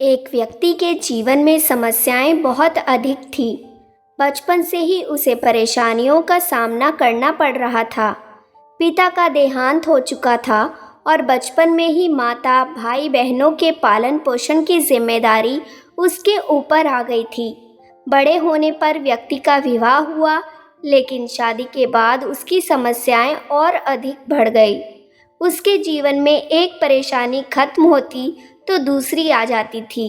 एक व्यक्ति के जीवन में समस्याएं बहुत अधिक थी। बचपन से ही उसे परेशानियों का सामना करना पड़ रहा था। पिता का देहांत हो चुका था और बचपन में ही माता भाई बहनों के पालन पोषण की जिम्मेदारी उसके ऊपर आ गई थी। बड़े होने पर व्यक्ति का विवाह हुआ, लेकिन शादी के बाद उसकी समस्याएं और अधिक बढ़ गई। उसके जीवन में एक परेशानी खत्म होती तो दूसरी आ जाती थी।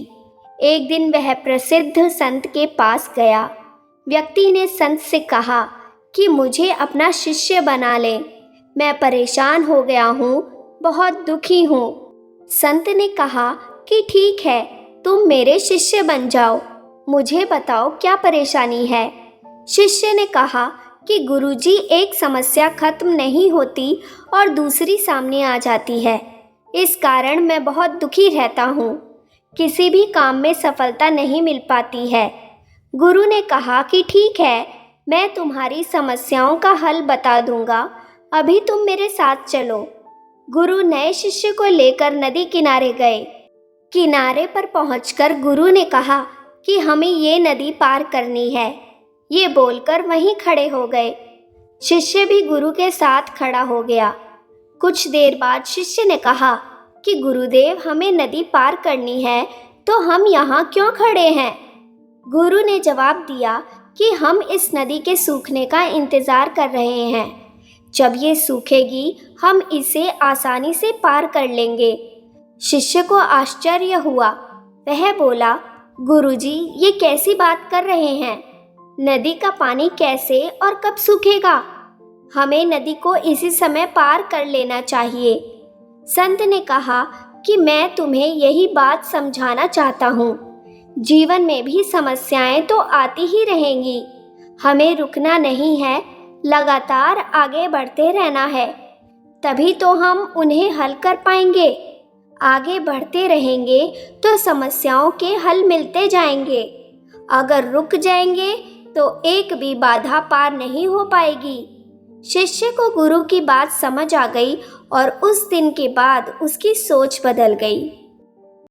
एक दिन वह प्रसिद्ध संत के पास गया। व्यक्ति ने संत से कहा कि मुझे अपना शिष्य बना ले, मैं परेशान हो गया हूँ, बहुत दुखी हूँ। संत ने कहा कि ठीक है, तुम मेरे शिष्य बन जाओ, मुझे बताओ क्या परेशानी है। शिष्य ने कहा कि गुरुजी, एक समस्या खत्म नहीं होती और दूसरी सामने आ जाती है। इस कारण मैं बहुत दुखी रहता हूँ, किसी भी काम में सफलता नहीं मिल पाती है। गुरु ने कहा कि ठीक है, मैं तुम्हारी समस्याओं का हल बता दूंगा, अभी तुम मेरे साथ चलो। गुरु नए शिष्य को लेकर नदी किनारे गए। किनारे पर पहुंचकर गुरु ने कहा कि हमें ये नदी पार करनी है। ये बोलकर वहीं खड़े हो गए। शिष्य भी गुरु के साथ खड़ा हो गया। कुछ देर बाद शिष्य ने कहा कि गुरुदेव, हमें नदी पार करनी है, तो हम यहाँ क्यों खड़े हैं? गुरु ने जवाब दिया कि हम इस नदी के सूखने का इंतज़ार कर रहे हैं। जब ये सूखेगी हम इसे आसानी से पार कर लेंगे। शिष्य को आश्चर्य हुआ। वह बोला, गुरुजी, ये कैसी बात कर रहे हैं? नदी का पानी कैसे और कब सूखेगा? हमें नदी को इसी समय पार कर लेना चाहिए। संत ने कहा कि मैं तुम्हें यही बात समझाना चाहता हूँ। जीवन में भी समस्याएं तो आती ही रहेंगी, हमें रुकना नहीं है, लगातार आगे बढ़ते रहना है, तभी तो हम उन्हें हल कर पाएंगे। आगे बढ़ते रहेंगे तो समस्याओं के हल मिलते जाएंगे। अगर रुक जाएंगे तो एक भी बाधा पार नहीं हो पाएगी। शिष्य को गुरु की बात समझ आ गई और उस दिन के बाद उसकी सोच बदल गई।